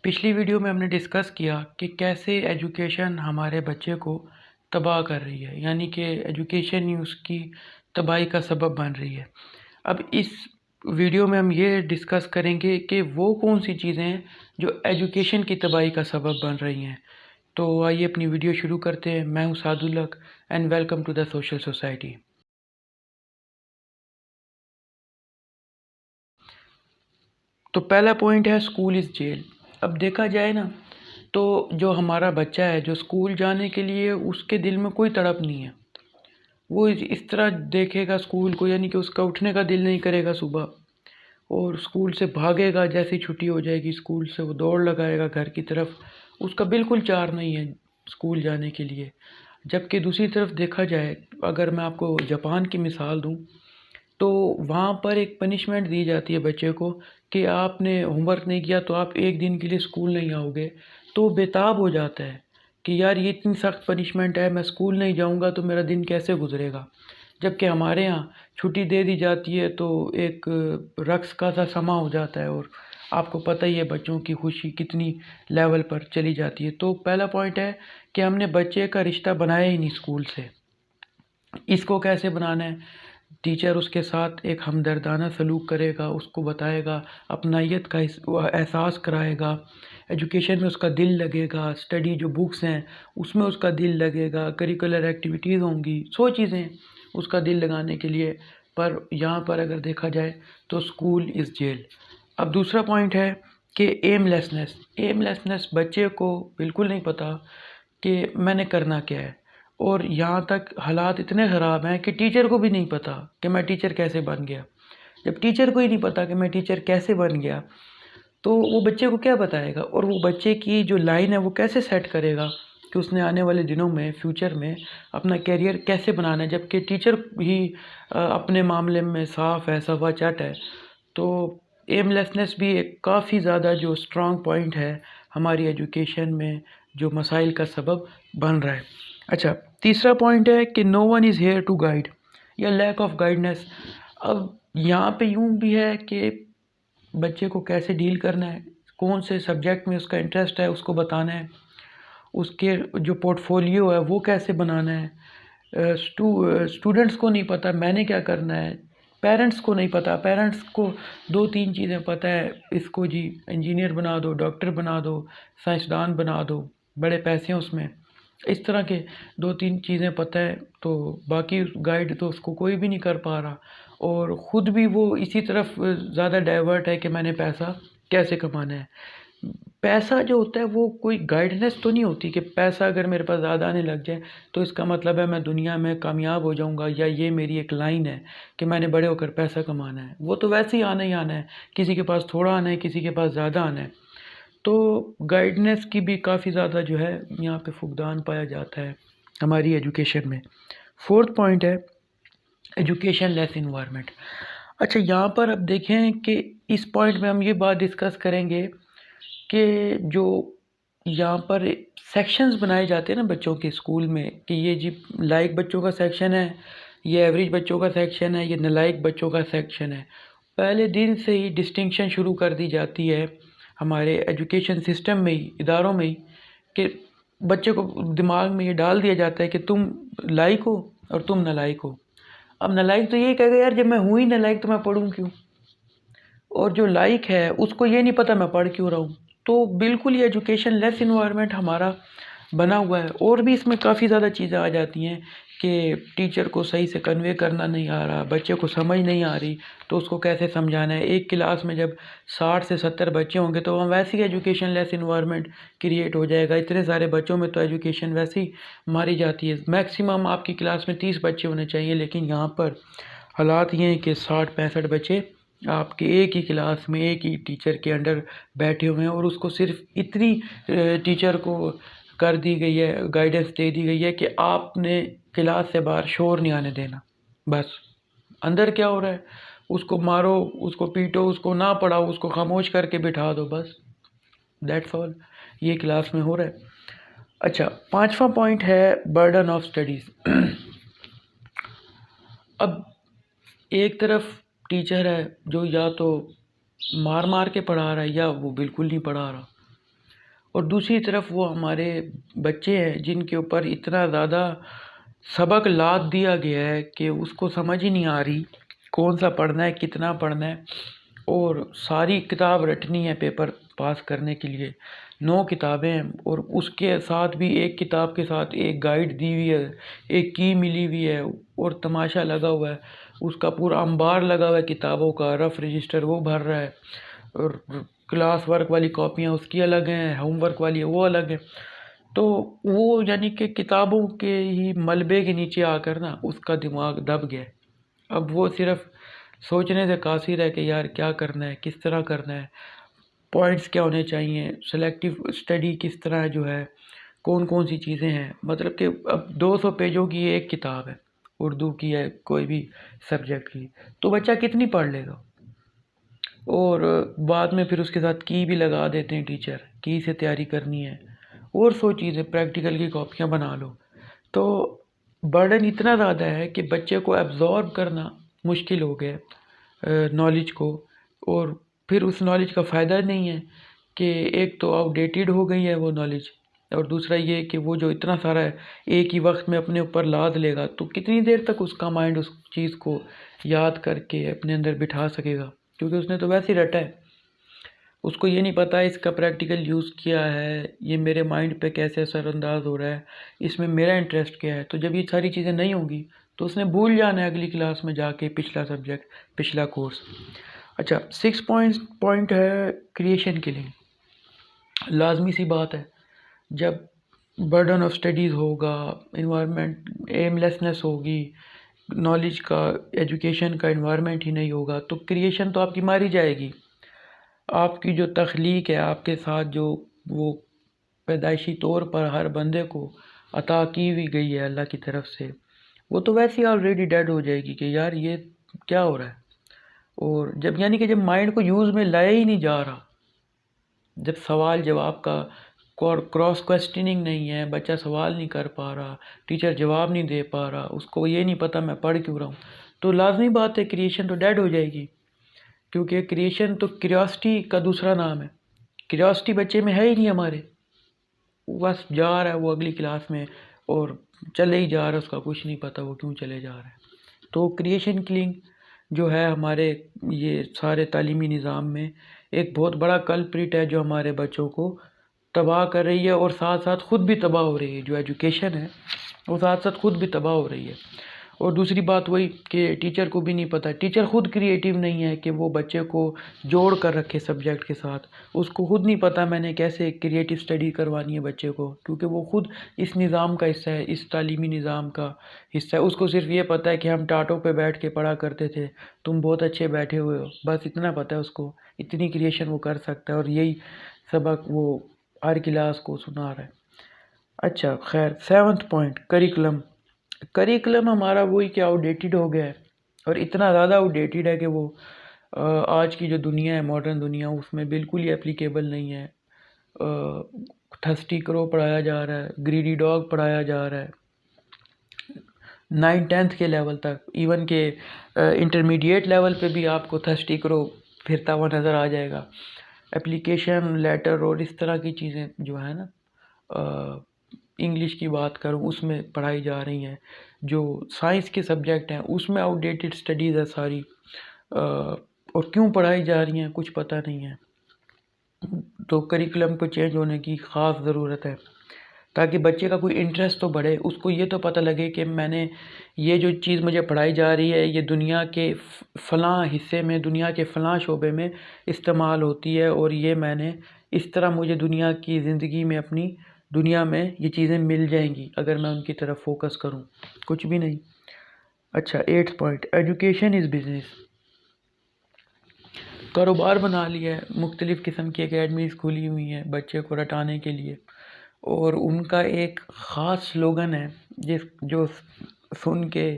پچھلی ویڈیو میں ہم نے ڈسکس کیا کہ کیسے ایجوکیشن ہمارے بچے کو تباہ کر رہی ہے، یعنی کہ ایجوکیشن ہی اس کی تباہی کا سبب بن رہی ہے۔ اب اس ویڈیو میں ہم یہ ڈسکس کریں گے کہ وہ کون سی چیزیں ہیں جو ایجوکیشن کی تباہی کا سبب بن رہی ہیں۔ تو آئیے اپنی ویڈیو شروع کرتے ہیں۔ میں ہوں Saad ul-Haq and welcome to the social society. تو پہلا پوائنٹ ہے اسکول از جیل۔ اب دیکھا جائے نا تو جو ہمارا بچہ ہے جو اسکول جانے کے لیے اس کے دل میں کوئی تڑپ نہیں ہے، وہ اس طرح دیکھے گا اسکول کو، یعنی کہ اس کا اٹھنے کا دل نہیں کرے گا صبح، اور اسکول سے بھاگے گا جیسی چھٹی ہو جائے گی اسکول سے، وہ دوڑ لگائے گا گھر کی طرف، اس کا بالکل چار نہیں ہے اسکول جانے کے لیے۔ جبکہ دوسری طرف دیکھا جائے، اگر میں آپ کو جاپان کی مثال دوں تو وہاں پر ایک پنشمنٹ دی جاتی ہے بچے کو کہ آپ نے ہوم ورک نہیں کیا تو آپ ایک دن کے لیے اسکول نہیں آؤ گے، تو بےتاب ہو جاتا ہے کہ یار یہ اتنی سخت پنشمنٹ ہے، میں اسکول نہیں جاؤں گا تو میرا دن کیسے گزرے گا۔ جبکہ ہمارے ہاں چھٹی دے دی جاتی ہے تو ایک رقص کا سا سما ہو جاتا ہے، اور آپ کو پتہ ہی ہے بچوں کی خوشی کتنی لیول پر چلی جاتی ہے۔ تو پہلا پوائنٹ ہے کہ ہم نے بچے کا رشتہ بنایا ہی نہیں اسکول سے۔ اس کو کیسے بنانا ہے؟ ٹیچر اس کے ساتھ ایک ہمدردانہ سلوک کرے گا، اس کو بتائے گا، اپنائیت کا احساس کرائے گا، ایجوکیشن میں اس کا دل لگے گا، اسٹڈی جو بکس ہیں اس میں اس کا دل لگے گا، کریکولر ایکٹیویٹیز ہوں گی، 100 چیزیں اس کا دل لگانے کے لیے۔ پر یہاں پر اگر دیکھا جائے تو اسکول از جیل۔ اب دوسرا پوائنٹ ہے کہ ایم لیسنس بچے کو بالکل نہیں پتہ کہ میں نے کرنا کیا ہے، اور یہاں تک حالات اتنے خراب ہیں کہ ٹیچر کو بھی نہیں پتہ کہ میں ٹیچر کیسے بن گیا۔ جب ٹیچر کو ہی نہیں پتہ کہ میں ٹیچر کیسے بن گیا تو وہ بچے کو کیا بتائے گا، اور وہ بچے کی جو لائن ہے وہ کیسے سیٹ کرے گا کہ اس نے آنے والے دنوں میں فیوچر میں اپنا کیریئر کیسے بنانا ہے، جبکہ ٹیچر ہی اپنے معاملے میں صاف ہے، صفا چٹ ہے۔ تو ایم لیسنس بھی ایک کافی زیادہ جو اسٹرانگ پوائنٹ ہے ہماری ایجوکیشن میں، جو مسائل کا سبب بن رہا ہے۔ اچھا، تیسرا پوائنٹ ہے کہ no one is here to guide, یا لیک آف گائیڈنس۔ اب یہاں پہ یوں بھی ہے کہ بچے کو کیسے ڈیل کرنا ہے، کون سے سبجیکٹ میں اس کا انٹرسٹ ہے اس کو بتانا ہے، اس کے جو پورٹ فولیو ہے وہ کیسے بنانا ہے۔ اسٹوڈنٹس کو نہیں پتہ میں نے کیا کرنا ہے، پیرنٹس کو نہیں پتہ، پیرنٹس کو 2-3 چیزیں پتہ ہے، اس کو جی انجینئر بنا دو، ڈاکٹر بنا دو، سائنسدان بنا دو، بڑے پیسے ہیں اس میں، اس طرح کے 2-3 چیزیں پتہ ہے، تو باقی گائیڈ تو اس کو کوئی بھی نہیں کر پا رہا، اور خود بھی وہ اسی طرف زیادہ ڈائیورٹ ہے کہ میں نے پیسہ کیسے کمانا ہے۔ پیسہ جو ہوتا ہے وہ کوئی گائیڈنس تو نہیں ہوتی کہ پیسہ اگر میرے پاس زیادہ آنے لگ جائے تو اس کا مطلب ہے میں دنیا میں کامیاب ہو جاؤں گا، یا یہ میری ایک لائن ہے کہ میں نے بڑے ہو کر پیسہ کمانا ہے۔ وہ تو ویسے ہی آنا ہے، کسی کے پاس تھوڑا آنا ہے، کسی کے پاس زیادہ آنا ہے۔ تو گائیڈنس کی بھی کافی زیادہ جو ہے یہاں پہ فقدان پایا جاتا ہے ہماری ایجوکیشن میں۔ فورتھ پوائنٹ ہے ایجوکیشن لیس انوائرمنٹ۔ اچھا، یہاں پر اب دیکھیں کہ اس پوائنٹ میں ہم یہ بات ڈسکس کریں گے کہ جو یہاں پر سیکشنز بنائے جاتے ہیں نا بچوں کے اسکول میں، کہ یہ جی لائق بچوں کا سیکشن ہے، یہ ایوریج بچوں کا سیکشن ہے، یہ نالائق بچوں کا سیکشن ہے، پہلے دن سے ہی ڈسٹنکشن شروع کر دی جاتی ہے ہمارے ایجوکیشن سسٹم میں ہی، اداروں میں ہی، کہ بچے کو دماغ میں یہ ڈال دیا جاتا ہے کہ تم لائق ہو اور تم نالائق ہو۔ اب نالائق تو یہی کہے گا یار جب میں ہوں ہی نالائق تو میں پڑھوں کیوں، اور جو لائق ہے اس کو یہ نہیں پتہ میں پڑھ کیوں رہا ہوں۔ تو بالکل یہ ایجوکیشن لیس انوائرمنٹ ہمارا بنا ہوا ہے، اور بھی اس میں کافی زیادہ چیزیں آ جاتی ہیں کہ ٹیچر کو صحیح سے کنوے کرنا نہیں آ رہا، بچے کو سمجھ نہیں آ رہی تو اس کو کیسے سمجھانا ہے۔ ایک کلاس میں جب 60 سے 70 بچے ہوں گے تو وہاں ویسے ہی ایجوکیشن لیس انوائرمنٹ کریٹ ہو جائے گا۔ اتنے سارے بچوں میں تو ایجوکیشن ویسے ہی ماری جاتی ہے۔ میکسیمم آپ کی کلاس میں 30 بچے ہونے چاہیے، لیکن یہاں پر حالات یہ ہیں کہ 60-65 بچے آپ کے ایک ہی کلاس میں ایک ہی ٹیچر کے انڈر بیٹھے ہوئے ہیں، اور اس کو صرف اتنی ٹیچر کو کر دی گئی ہے، گائیڈنس دے دی گئی ہے کہ آپ نے کلاس سے باہر شور نہیں آنے دینا، بس اندر کیا ہو رہا ہے اس کو مارو، اس کو پیٹو، اس کو نہ پڑھاؤ، اس کو خاموش کر کے بٹھا دو، بس دیٹس آل، یہ کلاس میں ہو رہا ہے۔ اچھا، 5واں پوائنٹ ہے برڈن آف اسٹڈیز۔ اب ایک طرف ٹیچر ہے جو یا تو مار کے پڑھا رہا ہے یا وہ بالکل نہیں پڑھا رہا، اور دوسری طرف وہ ہمارے بچے ہیں جن کے اوپر اتنا زیادہ سبق لاد دیا گیا ہے کہ اس کو سمجھ ہی نہیں آ رہی کون سا پڑھنا ہے، کتنا پڑھنا ہے، اور ساری کتاب رٹنی ہے پیپر پاس کرنے کے لیے، 9 کتابیں ہیں، اور اس کے ساتھ بھی ایک کتاب کے ساتھ ایک گائیڈ دی ہوئی ہے، ایک کی ملی ہوئی ہے، اور تماشا لگا ہوا ہے، اس کا پورا انبار لگا ہوا ہے کتابوں کا، رف رجسٹر وہ بھر رہا ہے، اور کلاس ورک والی کاپیاں اس کی الگ ہیں، ہوم ورک والی وہ الگ ہیں۔ تو وہ یعنی کہ کتابوں کے ہی ملبے کے نیچے آ کر نا اس کا دماغ دب گیا ہے۔ اب وہ صرف سوچنے سے قاصر ہے کہ یار کیا کرنا ہے، کس طرح کرنا ہے، پوائنٹس کیا ہونے چاہیے، سلیکٹیو اسٹڈی کس طرح جو ہے، کون کون سی چیزیں ہیں۔ مطلب کہ اب 200 پیجوں کی ایک کتاب ہے، اردو کی ہے، کوئی بھی سبجیکٹ کی، تو بچہ کتنی پڑھ لے گا؟ اور بعد میں پھر اس کے ساتھ کی بھی لگا دیتے ہیں ٹیچر، کی سے تیاری کرنی ہے، اور 100 چیزیں، پریکٹیکل کی کاپیاں بنا لو۔ تو برڈن اتنا زیادہ ہے کہ بچے کو ایبزارب کرنا مشکل ہو گیا نالج کو، اور پھر اس نالج کا فائدہ نہیں ہے کہ ایک تو آؤٹ ڈیٹڈ ہو گئی ہے وہ نالج، اور دوسرا یہ کہ وہ جو اتنا سارا ہے ایک ہی وقت میں اپنے اوپر لاد لے گا تو کتنی دیر تک اس کا مائنڈ اس چیز کو یاد کر کے اپنے اندر بٹھا سکے گا، کیونکہ اس نے تو ویسے ہی رٹا ہے، اس کو یہ نہیں پتہ اس کا پریکٹیکل یوز کیا ہے، یہ میرے مائنڈ پہ کیسے اثر انداز ہو رہا ہے، اس میں میرا انٹرسٹ کیا ہے۔ تو جب یہ ساری چیزیں نہیں ہوں گی تو اس نے بھول جانا ہے اگلی کلاس میں جا کے پچھلا سبجیکٹ، پچھلا کورس۔ اچھا، 6 پوائنٹ ہے کریشن کے لیے۔ لازمی سی بات ہے، جب برڈن آف اسٹڈیز ہوگا، انوائرمنٹ ایم لیسنس ہوگی، نالج کا، ایجوکیشن کا انوائرمنٹ ہی نہیں ہوگا تو کریشن تو آپ کی ماری جائے گی۔ آپ کی جو تخلیق ہے، آپ کے ساتھ جو وہ پیدائشی طور پر ہر بندے کو عطا کی ہوئی گئی ہے اللہ کی طرف سے، وہ تو ویسے ہی آلریڈی ڈیڈ ہو جائے گی کہ یار یہ کیا ہو رہا ہے۔ اور جب یعنی کہ جب مائنڈ کو یوز میں لایا ہی نہیں جا رہا، جب سوال جواب کا کراس کویسچننگ نہیں ہے، بچہ سوال نہیں کر پا رہا، ٹیچر جواب نہیں دے پا رہا، اس کو یہ نہیں پتہ میں پڑھ کیوں رہا ہوں، تو لازمی بات ہے کریشن تو ڈیڈ ہو جائے گی، کیونکہ کریشن تو کیوریاسٹی کا دوسرا نام ہے۔ کیوریاسٹی بچے میں ہے ہی نہیں ہمارے، بس جا رہا ہے وہ اگلی کلاس میں اور چلے ہی جا رہا ہے، اس کا کچھ نہیں پتہ وہ کیوں چلے جا رہا ہے۔ تو کریشن کلنگ جو ہے ہمارے یہ سارے تعلیمی نظام میں ایک بہت بڑا کلپریٹ ہے جو ہمارے بچوں کو تباہ کر رہی ہے، اور ساتھ ساتھ خود بھی تباہ ہو رہی ہے۔ جو ایجوکیشن ہے وہ ساتھ ساتھ خود بھی تباہ ہو رہی ہے۔ اور دوسری بات وہی کہ ٹیچر کو بھی نہیں پتہ، ٹیچر خود کریٹیو نہیں ہے کہ وہ بچے کو جوڑ کر رکھے سبجیکٹ کے ساتھ، اس کو خود نہیں پتہ میں نے کیسے کریٹیو اسٹڈی کروانی ہے بچے کو، کیونکہ وہ خود اس نظام کا حصہ ہے، اس تعلیمی نظام کا حصہ ہے۔ اس کو صرف یہ پتہ ہے کہ ہم ٹاٹوں پہ بیٹھ کے پڑھا کرتے تھے، تم بہت اچھے بیٹھے ہوئے ہو، بس اتنا پتہ ہے اس کو، اتنی کریشن وہ کر سکتا ہے، اور یہی سبق وہ ہر کلاس کو سنا رہا ہے۔ اچھا خیر، 7 پوائنٹ کریکولم۔ کریکولم ہمارا وہی کہ آؤٹ ڈیٹڈ ہو گیا ہے، اور اتنا زیادہ آؤٹ ڈیٹڈ ہے کہ وہ آج کی جو دنیا ہے، ماڈرن دنیا، اس میں بالکل ہی اپلیکیبل نہیں ہے۔ تھسٹی کرو پڑھایا جا رہا ہے، گریڈی ڈاگ پڑھایا جا رہا ہے 9th کے لیول تک، ایون کہ انٹرمیڈیٹ لیول پہ بھی آپ کو تھسٹی کرو پھرتا ہوا نظر آ جائے گا۔ اپلیکیشن لیٹر اور اس طرح کی چیزیں جو ہے نا، انگلش کی بات کروں اس میں پڑھائی جا رہی ہیں، جو سائنس کے سبجیکٹ ہیں اس میں آؤٹ ڈیٹڈ اسٹڈیز ہے ساری، اور کیوں پڑھائی جا رہی ہیں کچھ پتہ نہیں ہے۔ تو کریکولم کو چینج ہونے کی خاص ضرورت ہے، تاکہ بچے کا کوئی انٹرسٹ تو بڑھے، اس کو یہ تو پتہ لگے کہ میں نے یہ جو چیز مجھے پڑھائی جا رہی ہے یہ دنیا کے فلاں حصے میں، دنیا کے فلاں شعبے میں استعمال ہوتی ہے، اور یہ میں نے اس طرح مجھے دنیا کی زندگی میں، اپنی دنیا میں یہ چیزیں مل جائیں گی اگر میں ان کی طرف فوکس کروں، کچھ بھی نہیں۔ اچھا، 8 پوائنٹ ایجوکیشن از بزنس۔ کاروبار بنا لیا ہے، مختلف قسم کی اکیڈمیز کھلی ہوئی ہیں بچے کو رٹانے کے لیے، اور ان کا ایک خاص سلوگن ہے جو سن کے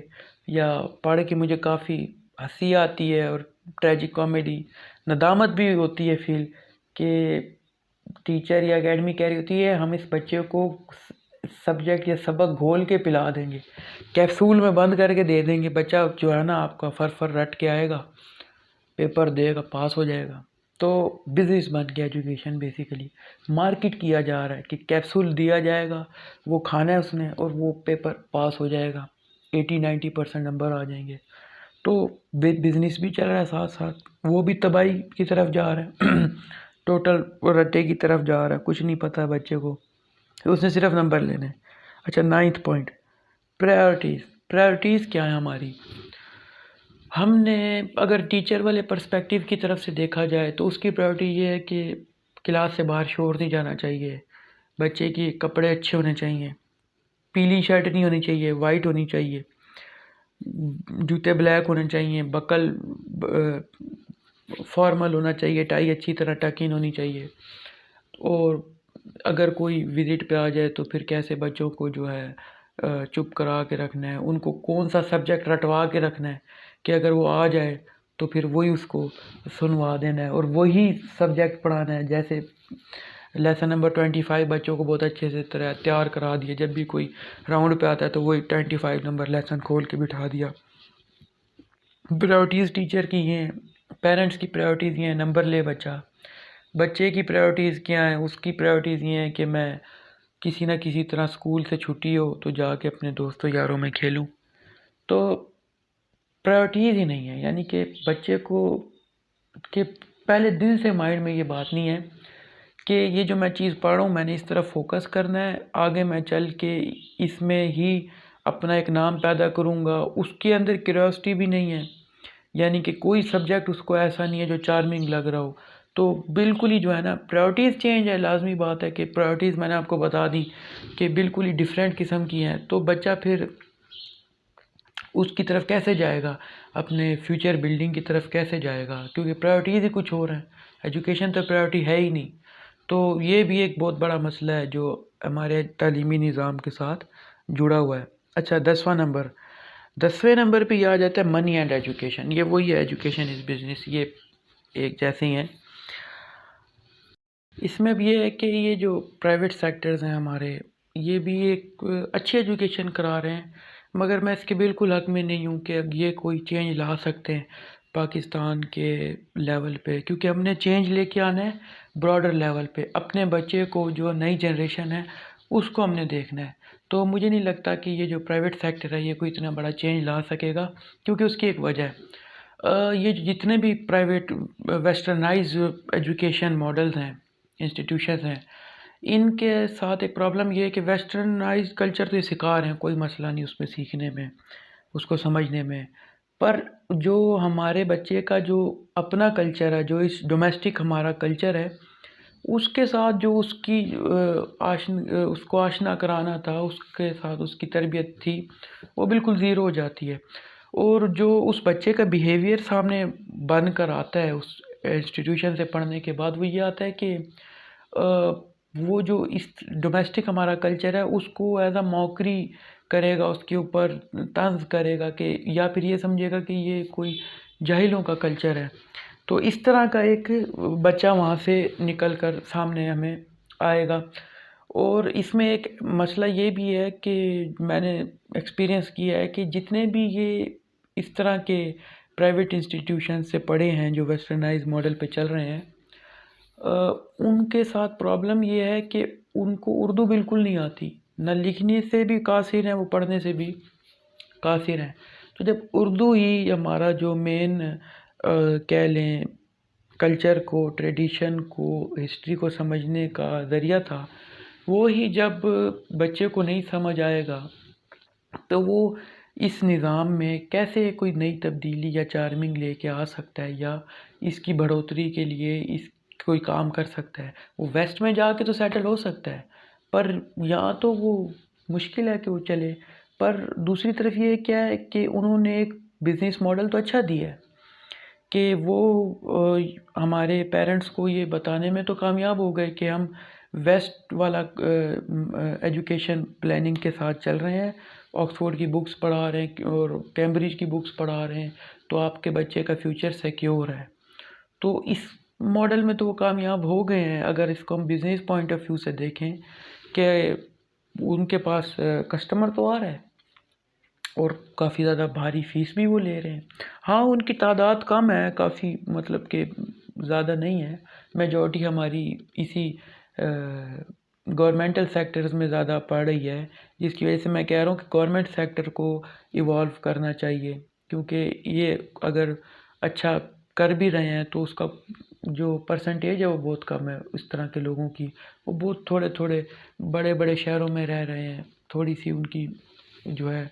یا پڑھ کے مجھے کافی ہنسی آتی ہے، اور ٹریجک کامیڈی، ندامت بھی ہوتی ہے فیل، کہ ٹیچر یا اکیڈمی کہہ رہی ہوتی ہے ہم اس بچے کو سبجیکٹ یا سبق گھول کے پلا دیں گے، کیپسول میں بند کر کے دے دیں گے، بچہ جو ہے نا آپ کا فر رٹ کے آئے گا، پیپر دے گا، پاس ہو جائے گا۔ تو بزنس بن گیا ایجوکیشن بیسیکلی، مارکیٹ کیا جا رہا ہے کہ کیپسول دیا جائے گا، وہ کھانا ہے اس نے اور وہ پیپر پاس ہو جائے گا، 80-90% نمبر آ جائیں گے۔ تو بزنس بھی چل رہا ہے ساتھ ساتھ، وہ بھی تباہی کی طرف جا رہا ہے ٹوٹل رٹے کی طرف جا رہا ہے، کچھ نہیں پتہ بچے کو، اس نے صرف نمبر لینے۔ اچھا 9th پوائنٹ، پرائرٹیز کیا ہے ہماری؟ ہم نے اگر ٹیچر والے پرسپیکٹیو کی طرف سے دیکھا جائے تو اس کی پرائرٹی یہ ہے کہ کلاس سے باہر شور نہیں جانا چاہیے، بچے کے کپڑے اچھے ہونے چاہیے، پیلی شرٹ نہیں ہونی چاہیے، وائٹ ہونی چاہیے، جوتے بلیک ہونے چاہیے، بکل فارمل ہونا چاہیے، ٹائی اچھی طرح ٹک ان ہونی چاہیے، اور اگر کوئی وزٹ پہ آ جائے تو پھر کیسے بچوں کو جو ہے چپ کرا کے رکھنا ہے، ان کو کون سا سبجیکٹ رٹوا کے رکھنا ہے کہ اگر وہ آ جائے تو پھر وہی اس کو سنوا دینا ہے اور وہی سبجیکٹ پڑھانا ہے۔ جیسے لیسن نمبر 25 بچوں کو بہت اچھے سے تیار کرا دیا، جب بھی کوئی راؤنڈ پہ آتا ہے تو وہی 25 نمبر لیسن کھول کے بٹھا دیا۔ پرائرٹیز ٹیچر کی یہ ہیں، پیرنٹس کی پرائرٹیز یہ ہیں نمبر لے بچہ، بچے کی پرائرٹیز کیا ہیں؟ اس کی پرائرٹیز یہ ہیں کہ میں کسی نہ کسی طرح اسکول سے چھٹی ہو تو جا کے اپنے دوستوں یاروں میں کھیلوں۔ تو پرائرٹیز ہی نہیں ہے، یعنی کہ بچے کو کہ پہلے دل سے مائنڈ میں یہ بات نہیں ہے کہ یہ جو میں چیز پڑھ رہا ہوں میں نے اس طرف فوکس کرنا ہے، آگے میں چل کے اس میں ہی اپنا ایک نام پیدا کروں گا۔ اس کے اندر کیوریوسٹی بھی نہیں ہے، یعنی کہ کوئی سبجیکٹ اس کو ایسا نہیں ہے جو چارمنگ لگ رہا ہو۔ تو بالکل ہی جو ہے نا پرائرٹیز چینج ہے، لازمی بات ہے کہ پرائرٹیز میں نے آپ کو بتا دی کہ بالکل ہی ڈیفرینٹ قسم کی ہیں، تو بچہ پھر اس کی طرف کیسے جائے گا، اپنے فیوچر بلڈنگ کی طرف کیسے جائے گا، کیونکہ پرائرٹیز ہی کچھ اور ہیں، ایجوکیشن تو پرائرٹی ہے ہی نہیں۔ تو یہ بھی ایک بہت بڑا مسئلہ ہے جو ہمارے تعلیمی نظام کے ساتھ جڑا ہوا ہے۔ اچھا 10ویں نمبر پہ یہ آ جاتا ہے منی اینڈ ایجوکیشن، یہ وہی ہے ایجوکیشن از بزنس، یہ ایک جیسے ہی ہیں۔ اس میں بھی یہ ہے کہ یہ جو پرائیویٹ سیکٹرز ہیں ہمارے، یہ بھی ایک اچھی ایجوکیشن کرا رہے ہیں، مگر میں اس کے بالکل حق میں نہیں ہوں کہ اب یہ کوئی چینج لا سکتے ہیں پاکستان کے لیول پہ، کیونکہ ہم نے چینج لے کے آنا ہے براڈر لیول پہ، اپنے بچے کو جو نئی جنریشن ہے اس کو ہم نے دیکھنا ہے۔ تو مجھے نہیں لگتا کہ یہ جو پرائیویٹ سیکٹر ہے یہ کوئی اتنا بڑا چینج لا سکے گا، کیونکہ اس کی ایک وجہ ہے، یہ جتنے بھی پرائیویٹ ویسٹرنائز ایجوکیشن ماڈلز ہیں، انسٹیٹیوشنز ہیں، ان کے ساتھ ایک پرابلم یہ ہے کہ ویسٹرنائز کلچر تو یہ سکھا رہے ہیں، کوئی مسئلہ نہیں اس میں سیکھنے میں، اس کو سمجھنے میں، پر جو ہمارے بچے کا جو اپنا کلچر ہے، جو اس ڈومیسٹک ہمارا کلچر ہے، اس کے ساتھ جو اس کی اس کو آشنا کرانا تھا، اس کے ساتھ اس کی تربیت تھی، وہ بالکل زیرو ہو جاتی ہے۔ اور جو اس بچے کا بیہیویئر سامنے بن کر آتا ہے اس انسٹیٹیوشن سے پڑھنے کے بعد، وہ یہ آتا ہے کہ وہ جو اس ڈومیسٹک ہمارا کلچر ہے اس کو ایز اے موکری کرے گا، اس کے اوپر طنز کرے گا، کہ یا پھر یہ سمجھے گا کہ یہ کوئی جاہلوں کا کلچر ہے۔ تو اس طرح کا ایک بچہ وہاں سے نکل کر سامنے ہمیں آئے گا۔ اور اس میں ایک مسئلہ یہ بھی ہے کہ میں نے ایکسپیرینس کیا ہے کہ جتنے بھی یہ اس طرح کے پرائیویٹ انسٹیٹیوشن سے پڑھے ہیں جو ویسٹرنائز ماڈل پہ چل رہے ہیں، ان کے ساتھ پرابلم یہ ہے کہ ان کو اردو بالکل نہیں آتی، نہ لکھنے سے بھی قاصر ہیں وہ، پڑھنے سے بھی قاصر ہیں۔ تو جب اردو ہی ہمارا جو مین کہہ لیں کلچر کو، ٹریڈیشن کو، ہسٹری کو سمجھنے کا ذریعہ تھا، وہ ہی جب بچے کو نہیں سمجھ آئے گا تو وہ اس نظام میں کیسے کوئی نئی تبدیلی یا چارمنگ لے کے آ سکتا ہے، یا اس کی بڑھوتری کے لیے اس کوئی کام کر سکتا ہے۔ وہ ویسٹ میں جا کے تو سیٹل ہو سکتا ہے، پر یہاں تو وہ مشکل ہے کہ وہ چلے۔ پر دوسری طرف یہ کیا ہے کہ انہوں نے ایک بزنس ماڈل تو اچھا دیا ہے کہ وہ ہمارے پیرنٹس کو یہ بتانے میں تو کامیاب ہو گئے کہ ہم ویسٹ والا ایجوکیشن پلاننگ کے ساتھ چل رہے ہیں، آکسفورڈ کی بکس پڑھا رہے ہیں اور کیمبرج کی بکس پڑھا رہے ہیں، تو آپ کے بچے کا فیوچر سیکیور ہے۔ تو اس ماڈل میں تو وہ کامیاب ہو گئے ہیں، اگر اس کو ہم بزنس پوائنٹ آف ویو سے دیکھیں کہ ان کے پاس کسٹمر تو آ رہا ہے اور کافی زیادہ بھاری فیس بھی وہ لے رہے ہیں۔ ہاں ان کی تعداد کم ہے کافی، مطلب کہ زیادہ نہیں ہے، میجورٹی ہماری اسی گورنمنٹل سیکٹرز میں زیادہ پڑھ رہی ہے، جس کی وجہ سے میں کہہ رہا ہوں کہ گورنمنٹ سیکٹر کو ایوالو کرنا چاہیے، کیونکہ یہ اگر اچھا کر بھی رہے ہیں تو اس کا جو پرسنٹیج ہے وہ بہت کم ہے اس طرح کے لوگوں کی، وہ بہت تھوڑے تھوڑے بڑے بڑے شہروں میں رہ رہے ہیں، تھوڑی سی ان کی جو ہے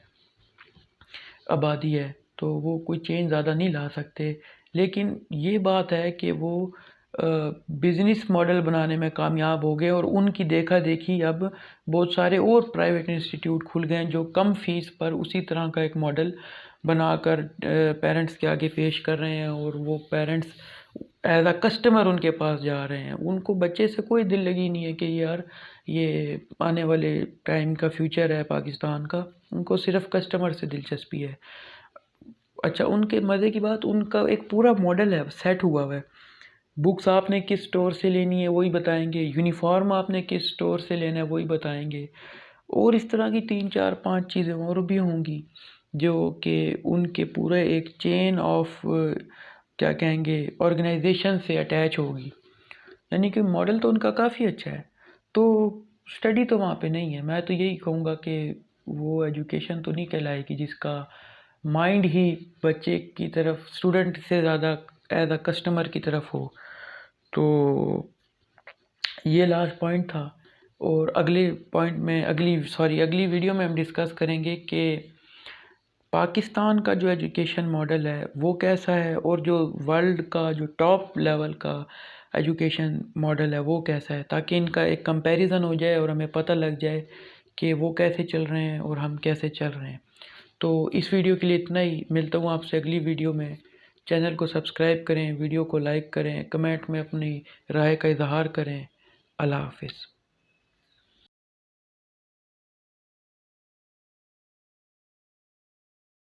آبادی ہے، تو وہ کوئی چینج زیادہ نہیں لا سکتے، لیکن یہ بات ہے کہ وہ بزنس ماڈل بنانے میں کامیاب ہو گئے، اور ان کی دیکھا دیکھی اب بہت سارے اور پرائیویٹ انسٹیٹیوٹ کھل گئے ہیں جو کم فیس پر اسی طرح کا ایک ماڈل بنا کر پیرنٹس کے آگے پیش کر رہے ہیں، اور وہ پیرنٹس ایز اے کسٹمر ان کے پاس جا رہے ہیں، ان کو بچے سے کوئی دل لگی نہیں ہے کہ یار یہ آنے والے ٹائم کا فیوچر ہے پاکستان کا، ان کو صرف کسٹمر سے دلچسپی ہے۔ اچھا، ان کے مزے کی بات، ان کا ایک پورا ماڈل ہے سیٹ ہوا ہوا ہے، بکس آپ نے کس اسٹور سے لینی ہے وہی بتائیں گے، یونیفارم آپ نے کس اسٹور سے لینا ہے وہی بتائیں گے، اور اس طرح کی 3 4 5 چیزیں اور بھی ہوں گی جو کہ ان کے پورے ایک چین آف کیا کہیں گے آرگنائزیشن سے اٹیچ ہوگی، یعنی کہ ماڈل تو ان کا کافی اچھا ہے، تو اسٹڈی تو وہاں پہ نہیں ہے۔ میں تو یہی کہوں گا کہ وہ ایجوکیشن تو نہیں کہلائے گی جس کا مائنڈ ہی بچے کی طرف، اسٹوڈنٹ سے زیادہ ایز اے کسٹمر کی طرف ہو۔ تو یہ لاسٹ پوائنٹ تھا، اور اگلے پوائنٹ میں اگلی ویڈیو میں ہم ڈسکس کریں گے کہ پاکستان کا جو ایجوکیشن ماڈل ہے وہ کیسا ہے، اور جو ورلڈ کا جو ٹاپ لیول کا ایجوکیشن ماڈل ہے وہ کیسا ہے، تاکہ ان کا ایک کمپیریزن ہو جائے اور ہمیں پتہ لگ جائے کہ وہ کیسے چل رہے ہیں اور ہم کیسے چل رہے ہیں۔ تو اس ویڈیو کے لیے اتنا ہی، ملتا ہوں آپ سے اگلی ویڈیو میں۔ چینل کو سبسکرائب کریں، ویڈیو کو لائک کریں، کمنٹ میں اپنی رائے کا اظہار کریں۔ اللہ حافظ۔